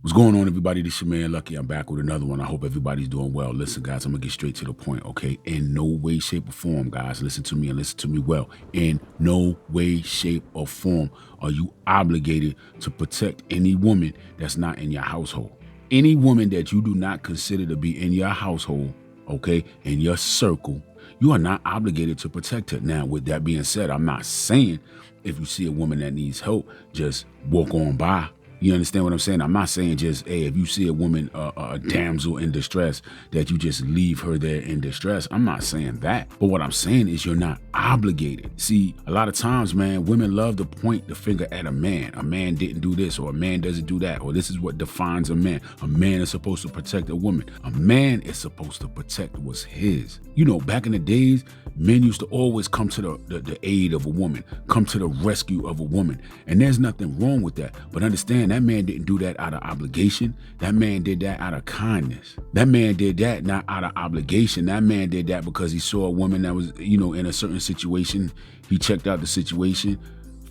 What's going on, everybody? This your man Lucky. I'm back with another one. I hope everybody's doing well. Listen, guys, I'm gonna get straight to the point, okay? In no way, shape, or form, guys, listen to me and listen to me well. In no way, shape, or form are you obligated to protect any woman that's not in your household. Any woman that you do not consider to be in your household, okay, in your circle, you are not obligated to protect her. Now, with that being said, I'm not saying if you see a woman that needs help, just walk on by. You understand what I'm saying? I'm not saying just, hey, if you see a woman, a damsel in distress, that you just leave her there in distress. I'm not saying that. But what I'm saying is you're not obligated. See, a lot of times, man, women love to point the finger at a man. A man didn't do this, or a man doesn't do that, or this is what defines a man. A man is supposed to protect a woman. A man is supposed to protect what's his. You know, back in the days, men used to always come to the aid of a woman, come to the rescue of a woman. And there's nothing wrong with that. But understand, that man didn't do that out of obligation. That man did that out of kindness. That man did that not out of obligation. That man did that because he saw a woman that was, you know, in a certain situation. He checked out the situation,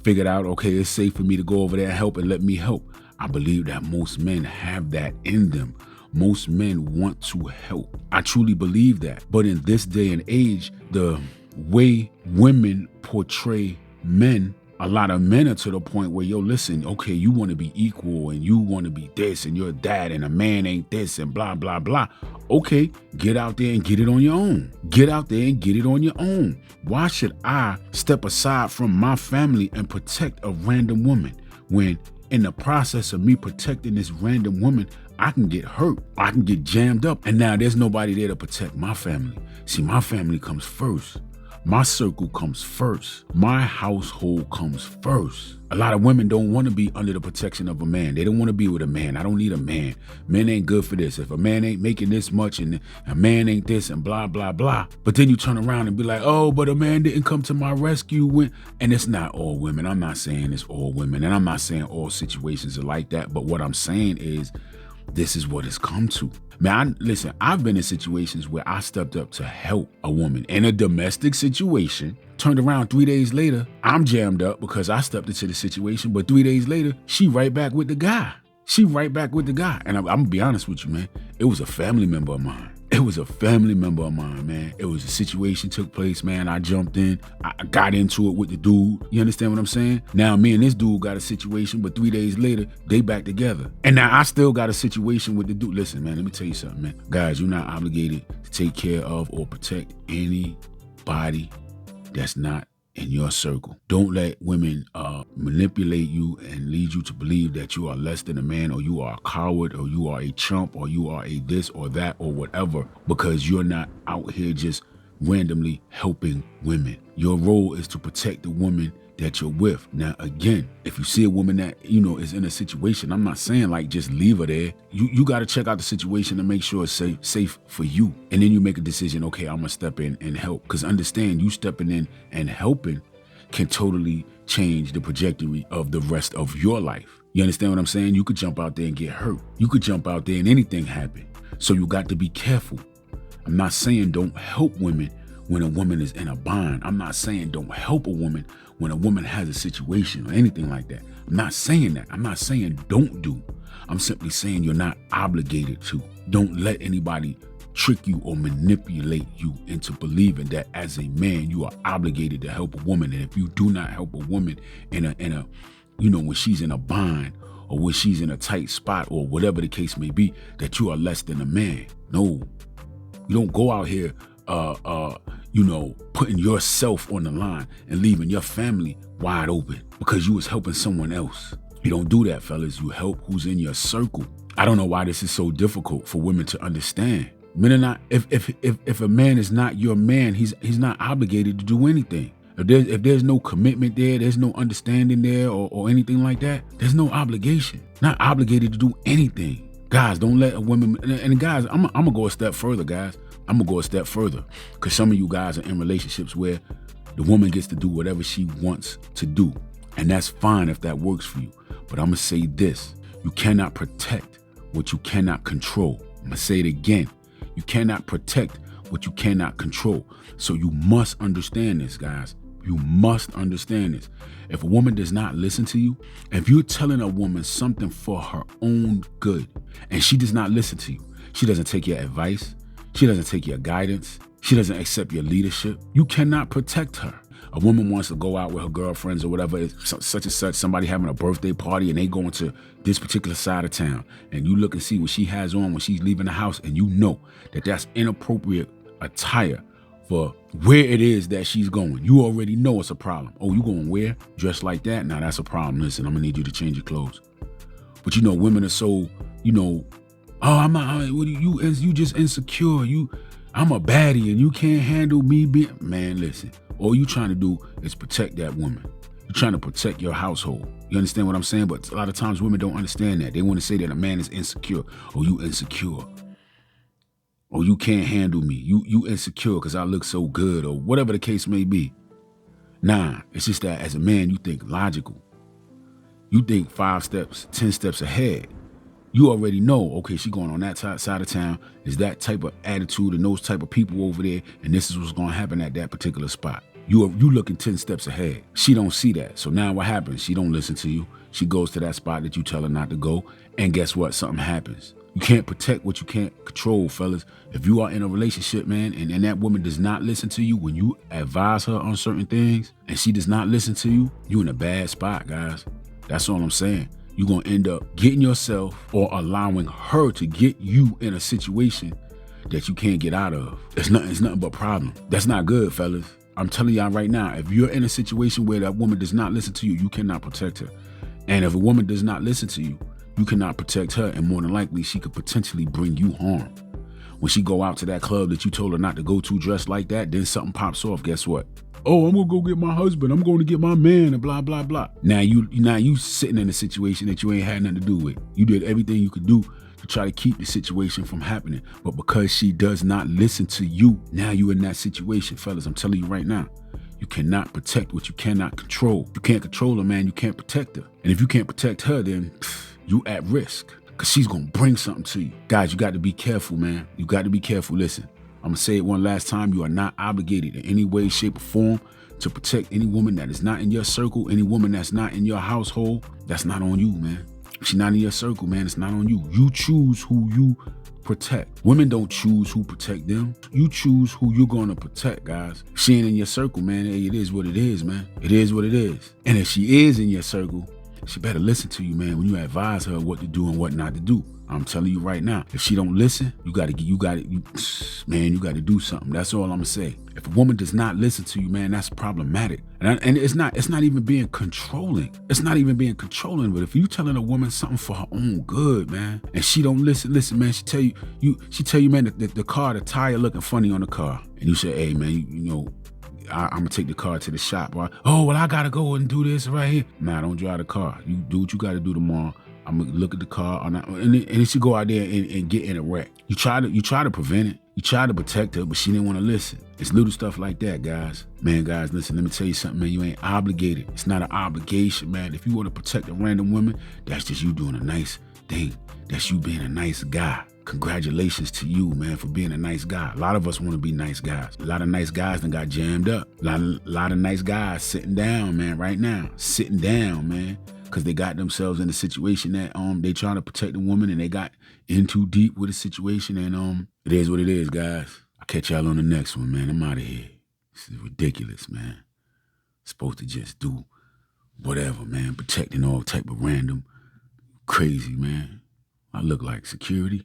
figured out, okay, it's safe for me to go over there and help, and let me help. I believe that most men have that in them. Most men want to help. I truly believe that. But in this day and age, the way women portray men, a lot of men are to the point where, yo, listen, okay, you want to be equal and you want to be this and you're that and a man ain't this and blah, blah, blah. Okay, get out there and get it on your own. Get out there and get it on your own. Why should I step aside from my family and protect a random woman when in the process of me protecting this random woman, I can get hurt, I can get jammed up, and now there's nobody there to protect my family. See, my family comes first. My circle comes first. My household comes first. A lot of women don't want to be under the protection of a man. They don't want to be with a man. I don't need a man. Men ain't good for this. If a man ain't making this much and a man ain't this and blah, blah, blah. But then you turn around and be like, oh, but a man didn't come to my rescue. And it's not all women. I'm not saying it's all women. And I'm not saying all situations are like that. But what I'm saying is, this is what it's come to. Man, listen, I've been in situations where I stepped up to help a woman in a domestic situation, turned around 3 days later, I'm jammed up because I stepped into the situation, but 3 days later, she right back with the guy. And I'm gonna be honest with you, man, it was a family member of mine. Man. It was a situation took place, man. I jumped in. I got into it with the dude. You understand what I'm saying? Now me and this dude got a situation, but 3 days later, they back together. And now I still got a situation with the dude. Listen, man, let me tell you something, man. Guys, you're not obligated to take care of or protect anybody that's not in your circle. Don't let women manipulate you and lead you to believe that you are less than a man, or you are a coward, or you are a chump, or you are a this or that or whatever, because you're not out here just randomly helping women. Your role is to protect the woman that you're with. Now, again, if you see a woman that, you know, is in a situation, I'm not saying like just leave her there. You got to check out the situation and make sure it's safe for you. And then you make a decision, okay, I'm going to step in and help. Because understand, you stepping in and helping can totally change the trajectory of the rest of your life. You understand what I'm saying? You could jump out there and get hurt. You could jump out there and anything happen. So you got to be careful. I'm not saying don't help women when a woman is in a bind. I'm not saying don't help a woman when a woman has a situation or anything like that. I'm not saying that. I'm not saying don't do. I'm simply saying you're not obligated to. Don't let anybody trick you or manipulate you into believing that as a man you are obligated to help a woman. And if you do not help a woman in a you know, when she's in a bind or when she's in a tight spot or whatever the case may be, that you are less than a man. No, you don't go out here you know, putting yourself on the line and leaving your family wide open because you was helping someone else. You don't do that, fellas. You help who's in your circle. I don't know why this is so difficult for women to understand. Men are not, if a man is not your man, he's not obligated to do anything. If there's no commitment there, there's no understanding there or anything like that, there's no obligation. Not obligated to do anything. Guys, don't let a woman, and guys, I'm gonna go a step further, guys. I'm gonna go a step further because some of you guys are in relationships where the woman gets to do whatever she wants to do. And that's fine if that works for you. But I'm gonna say this, you cannot protect what you cannot control. I'm gonna say it again. You cannot protect what you cannot control. So you must understand this, guys. You must understand this. If a woman does not listen to you, if you're telling a woman something for her own good and she does not listen to you, she doesn't take your advice, she doesn't take your guidance, she doesn't accept your leadership, you cannot protect her. A woman wants to go out with her girlfriends or whatever, it's such and such, somebody having a birthday party and they going to this particular side of town, and you look and see what she has on when she's leaving the house, and you know that that's inappropriate attire for where it is that she's going. You already know it's a problem. Oh, you going where? Dressed like that? Now that's a problem. Listen, I'm gonna need you to change your clothes. But you know, women are so, oh, I'm not, what you just insecure. I'm a baddie and you can't handle me being, man, listen. All you trying to do is protect that woman. You're trying to protect your household. You understand what I'm saying? But a lot of times women don't understand that. They want to say that a man is insecure. Oh, you insecure. Oh, you can't handle me. You insecure because I look so good, or whatever the case may be. Nah, it's just that as a man, you think logical. You think 5 steps, 10 steps ahead. You already know, okay, she going on that side of town. Is that type of attitude and those type of people over there, and this is what's going to happen at that particular spot. You looking 10 steps ahead. She don't see that. So now what happens? She don't listen to you. She goes to that spot that you tell her not to go, and guess what? Something happens. You can't protect what you can't control, fellas. If you are in a relationship, man, and that woman does not listen to you when you advise her on certain things, and she does not listen to you, you in a bad spot, guys. That's all I'm saying. You're going to end up getting yourself or allowing her to get you in a situation that you can't get out of. It's nothing but problem. That's not good, fellas. I'm telling y'all right now, if you're in a situation where that woman does not listen to you, you cannot protect her. And if a woman does not listen to you, you cannot protect her, and more than likely, she could potentially bring you harm. When she go out to that club that you told her not to go to dressed like that, then something pops off, guess what? Oh, I'm gonna go get my husband, I'm going to get my man, and blah, blah, blah. Now you sitting in a situation that you ain't had nothing to do with. You did everything you could do to try to keep the situation from happening. But because she does not listen to you, now you in that situation. Fellas, I'm telling you right now, you cannot protect what you cannot control. You can't control her, man, you can't protect her. And if you can't protect her, then you at risk, because she's gonna bring something to you. Guys, you got to be careful, man. You got to be careful. Listen, I'm gonna say it one last time. You are not obligated in any way, shape, or form to protect any woman that is not in your circle, any woman that's not in your household. That's not on you, man. If she's not in your circle, man, it's not on you. You choose who you protect. Women don't choose who protect them. You choose who you're gonna protect, guys. If she ain't in your circle, man, hey, it is what it is, man. It is what it is. And if she is in your circle, she better listen to you, man, when you advise her what to do and what not to do. I'm telling you right now, if she don't listen, you gotta do something. That's all I'm gonna say. If a woman does not listen to you, man, that's problematic. And it's not even being controlling. It's not even being controlling. But if you telling a woman something for her own good, man, and she don't listen, man, she tell you, man, that the tire looking funny on the car, and you say, hey, man, I'm gonna take the car to the shop. Right? Oh, well, I gotta go and do this right here. Nah, don't drive the car. You do what you gotta do tomorrow. I'm gonna look at the car, and then she go out there and get in a wreck. You try to prevent it. You try to protect her, but she didn't want to listen. It's little stuff like that, guys. Man, guys, listen, let me tell you something, man. You ain't obligated. It's not an obligation, man. If you want to protect a random woman, that's just you doing a nice thing. That's you being a nice guy. Congratulations to you, man, for being a nice guy. A lot of us want to be nice guys. A lot of nice guys done got jammed up. A lot of nice guys sitting down, man, right now. Sitting down, man, because they got themselves in a situation that they trying to protect a woman, and they got in too deep with the situation, and it is what it is, guys. I'll catch y'all on the next one, man. I'm out of here. This is ridiculous, man. Supposed to just do whatever, man, protecting all type of random crazy, man. I look like security.